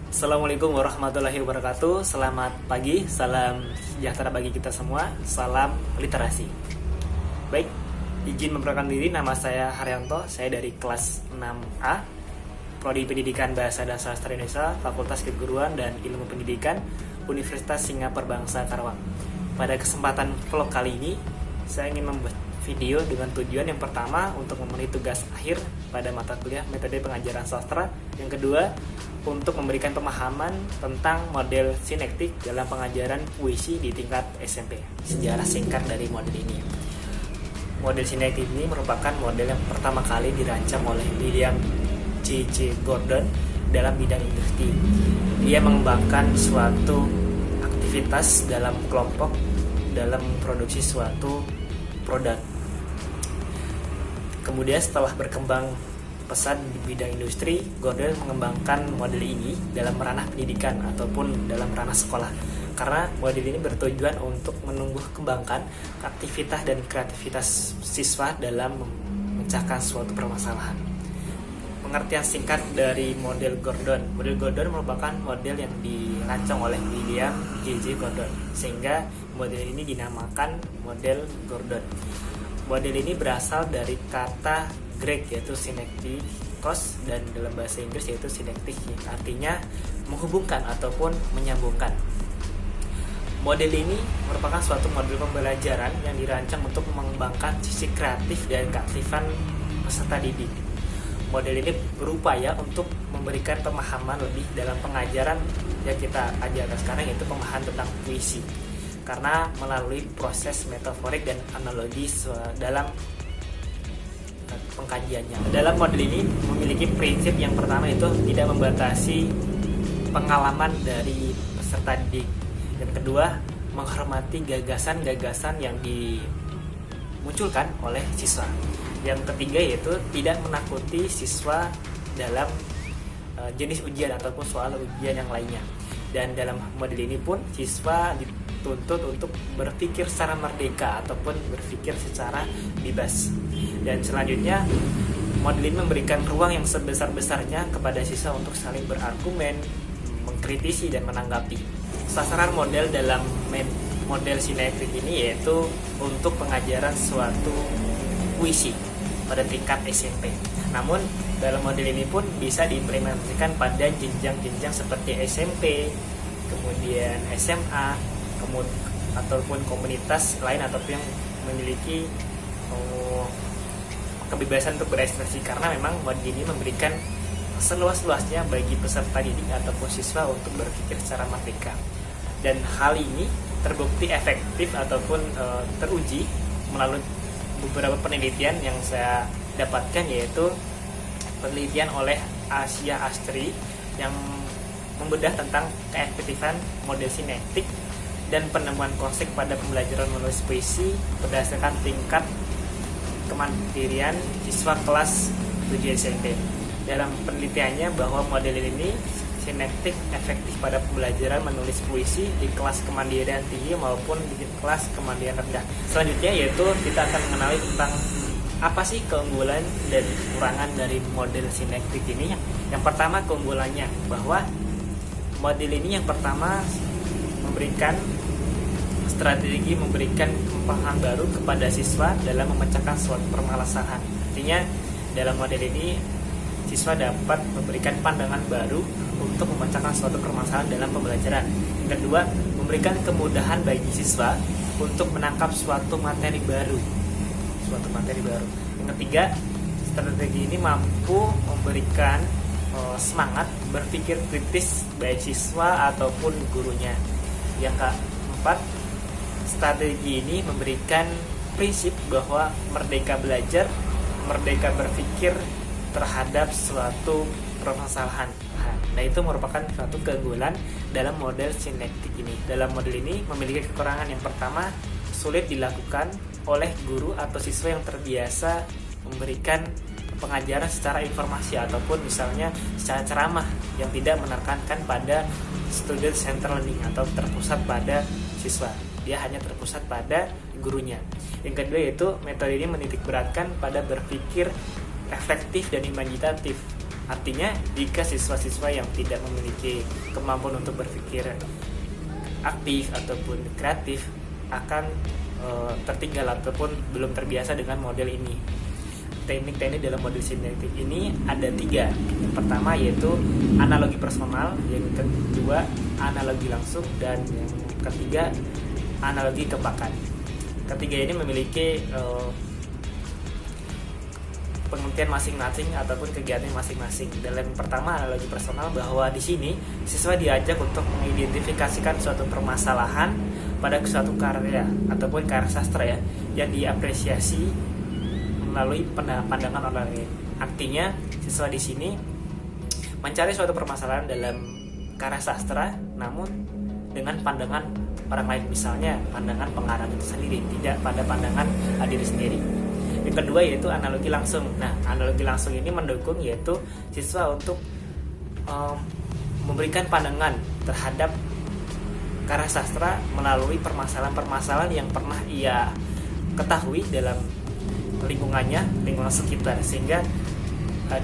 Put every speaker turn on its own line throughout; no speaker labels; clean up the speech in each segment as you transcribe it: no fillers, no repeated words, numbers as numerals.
Assalamualaikum warahmatullahi wabarakatuh. Selamat pagi, salam sejahtera bagi kita semua. Salam literasi. Baik, izin memperkenalkan diri. Nama saya Haryanto. Saya dari kelas 6A, Prodi Pendidikan Bahasa dan Sastra Indonesia, Fakultas Keguruan dan Ilmu Pendidikan, Universitas Singapura Bangsa Karawang. Pada kesempatan vlog kali ini, saya ingin membuat video dengan tujuan yang pertama untuk memenuhi tugas akhir pada mata kuliah metode pengajaran sastra. Yang kedua, untuk memberikan pemahaman tentang model sinektik dalam pengajaran puisi di tingkat SMP. Sejarah singkat dari model ini. Model sinektik ini merupakan model yang pertama kali dirancang oleh William J.J. Gordon dalam bidang industri. Dia mengembangkan suatu aktivitas dalam kelompok dalam memproduksi suatu produk. Kemudian setelah berkembang pesat di bidang industri, Gordon mengembangkan model ini dalam ranah pendidikan ataupun dalam ranah sekolah. Karena model ini bertujuan untuk menumbuh kembangkan aktivitas dan kreativitas siswa dalam memecahkan suatu permasalahan. Pengertian singkat dari model Gordon. Model Gordon merupakan model yang dirancang oleh William J.J. Gordon, sehingga model ini dinamakan model Gordon. Model ini berasal dari kata Grek yaitu synektikos dan dalam bahasa Inggris yaitu synektik, artinya menghubungkan ataupun menyambungkan. Model ini merupakan suatu model pembelajaran yang dirancang untuk mengembangkan sisi kreatif dan keaktifan peserta didik. Model ini berupaya untuk memberikan pemahaman lebih dalam pengajaran yang kita ajarkan sekarang, yaitu pemahaman tentang puisi. Karena melalui proses metaforik dan analogi dalam pengkajiannya. Dalam model ini memiliki prinsip yang pertama, itu tidak membatasi pengalaman dari peserta didik. Yang kedua, menghormati gagasan-gagasan yang dimunculkan oleh siswa. Yang ketiga yaitu tidak menakuti siswa dalam jenis ujian ataupun soal ujian yang lainnya. Dan dalam model ini pun siswa dituntut untuk berpikir secara merdeka ataupun berpikir secara bebas. Dan selanjutnya, model ini memberikan ruang yang sebesar-besarnya kepada siswa untuk saling berargumen, mengkritisi dan menanggapi. Sasaran model dalam model sinektik ini yaitu untuk pengajaran suatu puisi pada tingkat SMP. Namun dalam model ini pun bisa diimplementasikan pada jenjang-jenjang seperti SMP, kemudian SMA, ataupun komunitas lain ataupun yang memiliki kebebasan untuk berekspresi, karena memang model ini memberikan seluas-luasnya bagi peserta didik ataupun siswa untuk berpikir secara merdeka. Dan hal ini terbukti efektif ataupun teruji melalui beberapa penelitian yang saya dapatkan, yaitu penelitian oleh Asia Astri yang membedah tentang keefektifan model sinektik dan penemuan konsep pada pembelajaran menulis puisi berdasarkan tingkat kemandirian siswa kelas 7 SMP. Dalam penelitiannya bahwa model ini sinektik efektif pada pembelajaran menulis puisi di kelas kemandirian tinggi maupun di kelas kemandirian rendah. Selanjutnya yaitu kita akan mengenali tentang apa sih keunggulan dan kekurangan dari model sinektik ini. Yang pertama, keunggulannya bahwa model ini yang pertama memberikan strategi memberikan pemahaman baru kepada siswa dalam memecahkan suatu permasalahan. Artinya dalam model ini siswa dapat memberikan pandangan baru untuk memecahkan suatu permasalahan dalam pembelajaran. Yang kedua, memberikan kemudahan bagi siswa untuk menangkap suatu materi baru. Yang ketiga, strategi ini mampu memberikan semangat berpikir kritis baik siswa ataupun gurunya. Yang keempat, strategi ini memberikan prinsip bahwa merdeka belajar, merdeka berpikir terhadap suatu permasalahan. Nah, itu merupakan suatu keunggulan dalam model sinektik ini. Dalam model ini memiliki kekurangan. Yang pertama, sulit dilakukan oleh guru atau siswa yang terbiasa memberikan pengajaran secara informasi ataupun misalnya secara ceramah yang tidak menekankan pada student centered learning atau terpusat pada siswa. Dia hanya terpusat pada gurunya. Yang kedua yaitu metode ini menitik beratkan pada berpikir reflektif dan imajinatif. Artinya jika siswa-siswa yang tidak memiliki kemampuan untuk berpikir aktif ataupun kreatif akan tertinggal ataupun belum terbiasa dengan model ini. Teknik-teknik dalam model sintetik ini ada 3. Yang pertama yaitu analogi personal, yang kedua analogi langsung, dan yang ketiga analogi kepakan. Ketiga ini memiliki pengertian masing-masing ataupun kegiatan masing-masing. Dalam pertama analogi personal, bahwa di sini siswa diajak untuk mengidentifikasikan suatu permasalahan pada suatu karya ataupun karya sastra ya yang diapresiasi melalui pandangan orang lain. Artinya siswa di sini mencari suatu permasalahan dalam karya sastra namun dengan pandangan orang lain, misalnya pandangan pengarang itu sendiri, tidak pada pandangan diri sendiri. Yang kedua yaitu analogi langsung. Nah, analogi langsung ini mendukung yaitu siswa untuk memberikan pandangan terhadap karya sastra melalui permasalahan-permasalahan yang pernah ia ketahui dalam lingkungan sekitar, sehingga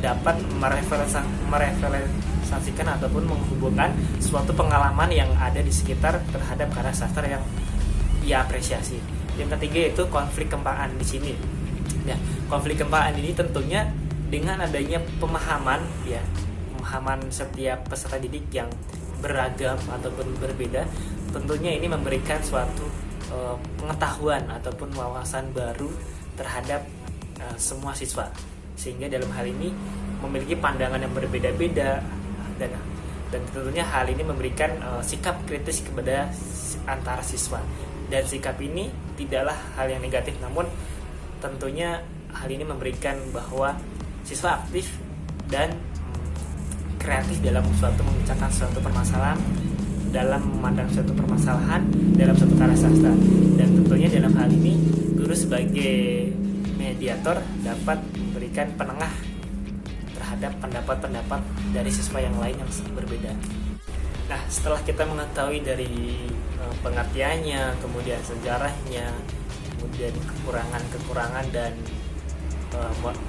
dapat mereferensikan ataupun menghubungkan suatu pengalaman yang ada di sekitar terhadap karya sastra yang ia apresiasi. Yang ketiga yaitu konflik kempakaan di sini. Nah, konflik kempakaan ini tentunya dengan adanya pemahaman setiap peserta didik yang beragam ataupun berbeda, tentunya ini memberikan suatu pengetahuan ataupun wawasan baru terhadap semua siswa, sehingga dalam hal ini memiliki pandangan yang berbeda-beda, dan tentunya hal ini memberikan sikap kritis kepada antara siswa. Dan sikap ini tidaklah hal yang negatif, namun tentunya hal ini memberikan bahwa siswa aktif dan kreatif dalam memecahkan suatu permasalahan, dalam memandang suatu permasalahan dalam suatu karya sastra. Dan tentunya dalam hal ini guru sebagai mediator dapat memberikan penengah terhadap pendapat-pendapat dari siswa yang lain yang berbeda. Nah, setelah kita mengetahui dari pengertiannya, kemudian sejarahnya, kemudian kekurangan-kekurangan dan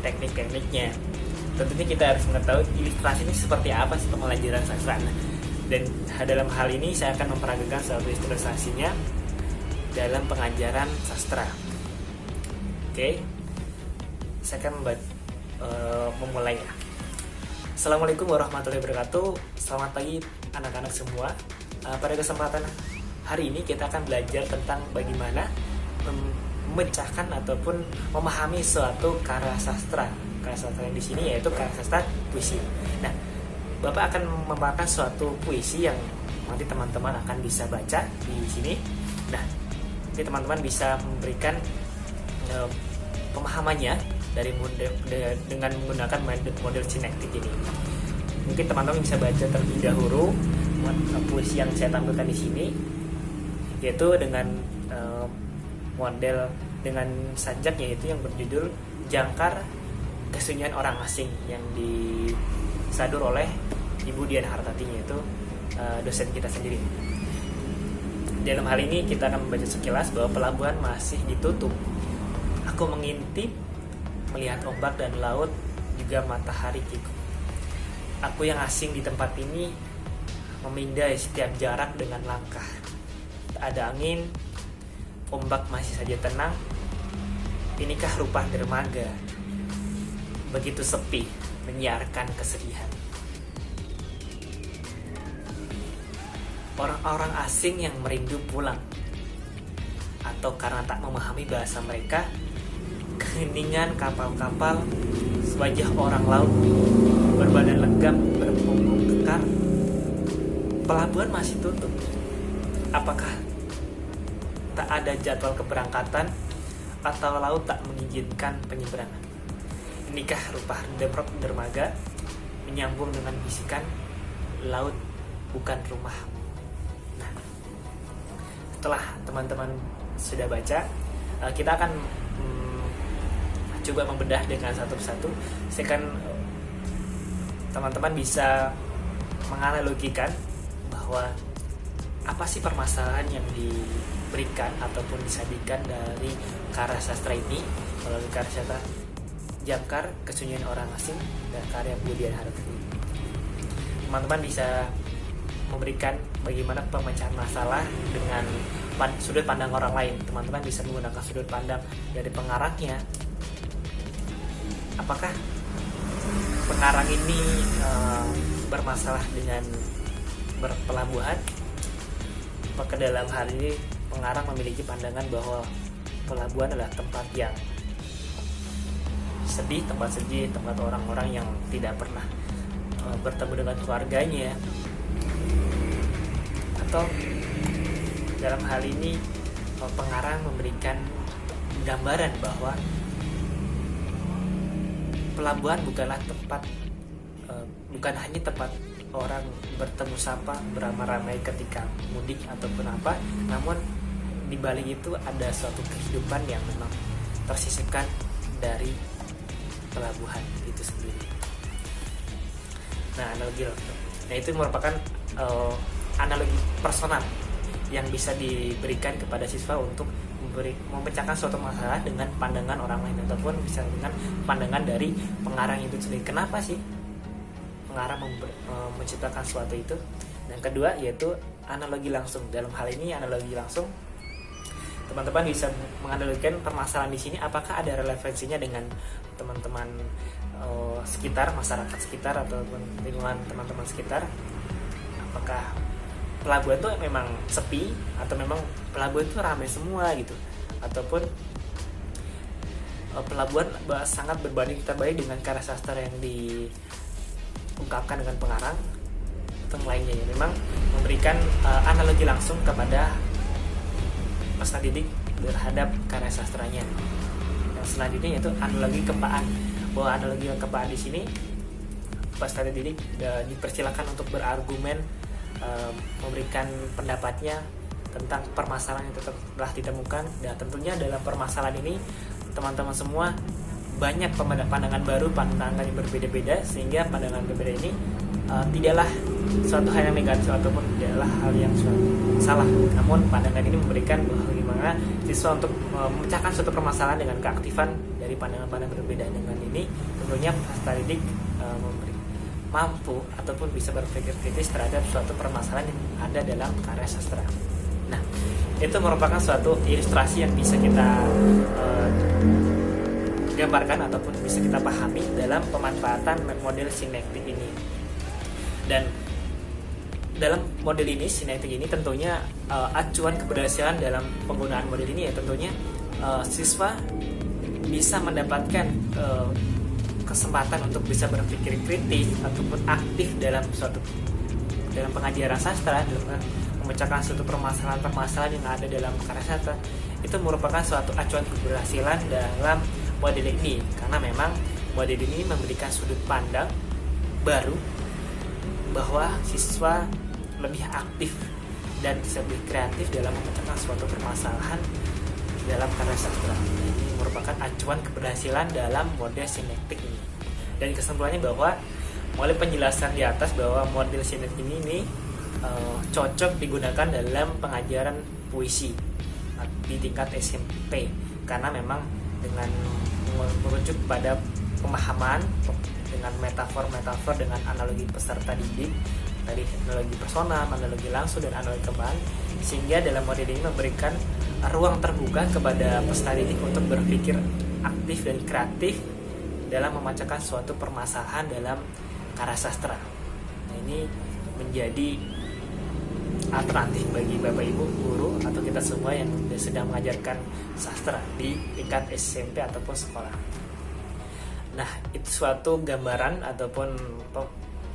teknik-tekniknya, tentunya kita harus mengetahui ilustrasi ini seperti apa sih pembelajaran sastra. Dan dalam hal ini saya akan memperagakan suatu ilustrasinya dalam pengajaran sastra. Oke, saya akan memulai ya. Assalamualaikum warahmatullahi wabarakatuh. Selamat pagi anak-anak semua. Pada kesempatan hari ini kita akan belajar tentang bagaimana memecahkan ataupun memahami suatu karya sastra. Karya sastra yang di sini yaitu karya sastra puisi. Nah, Bapak akan memaparkan suatu puisi yang nanti teman-teman akan bisa baca di sini. Nah, nanti teman-teman bisa memberikan pemahamannya dari dengan menggunakan model sinektik ini. Mungkin teman-teman bisa baca terlebih dahulu puisi yang saya tampilkan di sini, yaitu dengan model dengan sajak yaitu yang berjudul Jangkar Kesunyian Orang Asing, yang disadur oleh Ibu Dian Hartati, yaitu dosen kita sendiri. Dalam hal ini kita akan membaca sekilas bahwa pelabuhan masih ditutup. Aku mengintip, melihat ombak dan laut, juga matahari kikuk. Aku yang asing di tempat ini, memindai setiap jarak dengan langkah. Tak ada angin, ombak masih saja tenang. Inikah rupa dermaga, begitu sepi, menyiarkan kesedihan. Orang-orang asing yang merindu pulang, atau karena tak memahami bahasa mereka, keheningan kapal-kapal, wajah orang laut, berbadan legam, berpunggung kekar. Pelabuhan masih tutup. Apakah tak ada jadwal keberangkatan, atau laut tak mengizinkan penyeberangan? Inikah rupa dermaga, menyambung dengan bisikan, laut bukan rumahmu. Nah, setelah teman-teman sudah baca, kita akan coba membedah dengan satu persatu. Saya akan teman-teman bisa menganalogikan bahwa apa sih permasalahan yang diberikan ataupun disajikan dari karya sastra ini. Melalui karya sastra Jangkar, Kesunyian Orang Asing, dan karya Budian Hartini. Teman-teman bisa memberikan bagaimana pemecahan masalah dengan sudut pandang orang lain. Teman-teman bisa menggunakan sudut pandang dari pengarangnya. Apakah pengarang ini bermasalah dengan berpelabuhan? Apakah dalam hal ini pengarang memiliki pandangan bahwa pelabuhan adalah tempat yang sedih, tempat orang-orang yang tidak pernah bertemu dengan keluarganya, atau dalam hal ini pengarang memberikan gambaran bahwa pelabuhan bukanlah tempat, bukan hanya tempat orang bertemu sapa beramai-ramai ketika mudik ataupun apa, namun di balik itu ada suatu kehidupan yang memang tersisipkan dari pelabuhan itu sendiri. Nah, itu merupakan analogi personal yang bisa diberikan kepada siswa untuk memecahkan suatu masalah dengan pandangan orang lain, ataupun bisa dengan pandangan dari pengarang itu sendiri. Kenapa sih pengarang menciptakan suatu itu? Dan kedua yaitu analogi langsung. Dalam hal ini analogi langsung, teman-teman bisa menganalogikan permasalahan di sini apakah ada relevansinya dengan teman-teman sekitar, masyarakat sekitar, ataupun lingkungan teman-teman sekitar. Apakah pelabuhan itu memang sepi, atau memang pelabuhan itu ramai semua gitu, ataupun pelabuhan sangat berbanding terbalik dengan karya sastra yang diungkapkan dengan pengarang atau lainnya, ya memang memberikan analogi langsung kepada peserta didik terhadap karya sastranya. Yang selanjutnya yaitu analogi kepaan. Bahwa analogi kepaan di sini peserta didik dipersilakan untuk berargumen, memberikan pendapatnya tentang permasalahan yang telah ditemukan, dan tentunya dalam permasalahan ini teman-teman semua banyak pandangan baru, pandangan yang berbeda-beda, sehingga pandangan berbeda ini tidaklah suatu hal yang negatif ataupun tidaklah hal yang salah, namun pandangan ini memberikan bagaimana siswa untuk memecahkan suatu permasalahan dengan keaktifan dari pandangan-pandangan berbeda. Dengan ini tentunya peserta didik mampu ataupun bisa berpikir kritis terhadap suatu permasalahan yang ada dalam karya sastra. Nah, itu merupakan suatu ilustrasi yang bisa kita gambarkan ataupun bisa kita pahami dalam pemanfaatan model sinektik ini. Dan dalam model ini, sinektik ini tentunya acuan keberhasilan dalam penggunaan model ini ya tentunya siswa bisa mendapatkan kesempatan untuk bisa berpikir kritis ataupun aktif dalam pengajaran sastra, dalam memecahkan suatu permasalahan yang ada dalam karya sastra. Itu merupakan suatu acuan keberhasilan dalam model ini, karena memang model ini memberikan sudut pandang baru bahwa siswa lebih aktif dan bisa lebih kreatif dalam memecahkan suatu permasalahan dalam karya sastra. Ini merupakan acuan keberhasilan dalam model sinektik ini. Dan kesimpulannya bahwa melalui penjelasan di atas bahwa model sinektik ini cocok digunakan dalam pengajaran puisi di tingkat SMP, karena memang dengan merujuk pada pemahaman dengan metafor-metafor, dengan analogi peserta didik, tadi analogi personal, analogi langsung, dan analogi kembang, sehingga dalam model ini memberikan ruang terbuka kepada peserta didik untuk berpikir aktif dan kreatif dalam memecahkan suatu permasalahan dalam karya sastra. Nah, ini menjadi alternatif bagi Bapak Ibu guru atau kita semua yang sedang mengajarkan sastra di tingkat SMP ataupun sekolah. Nah, itu suatu gambaran ataupun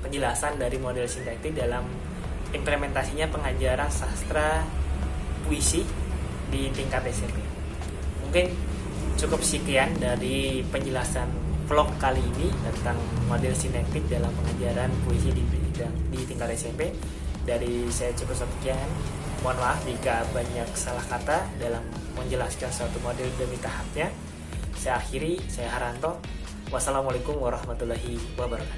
penjelasan dari model sintaktik dalam implementasinya pengajaran sastra puisi di tingkat SMP. Mungkin cukup sekian dari penjelasan vlog kali ini tentang model sintaktik dalam pengajaran puisi di tingkat SMP. Dari saya cukup sekian. Mohon maaf jika banyak salah kata dalam menjelaskan suatu model demi tahapnya. Saya akhiri, saya Haranto. Wassalamualaikum warahmatullahi wabarakatuh.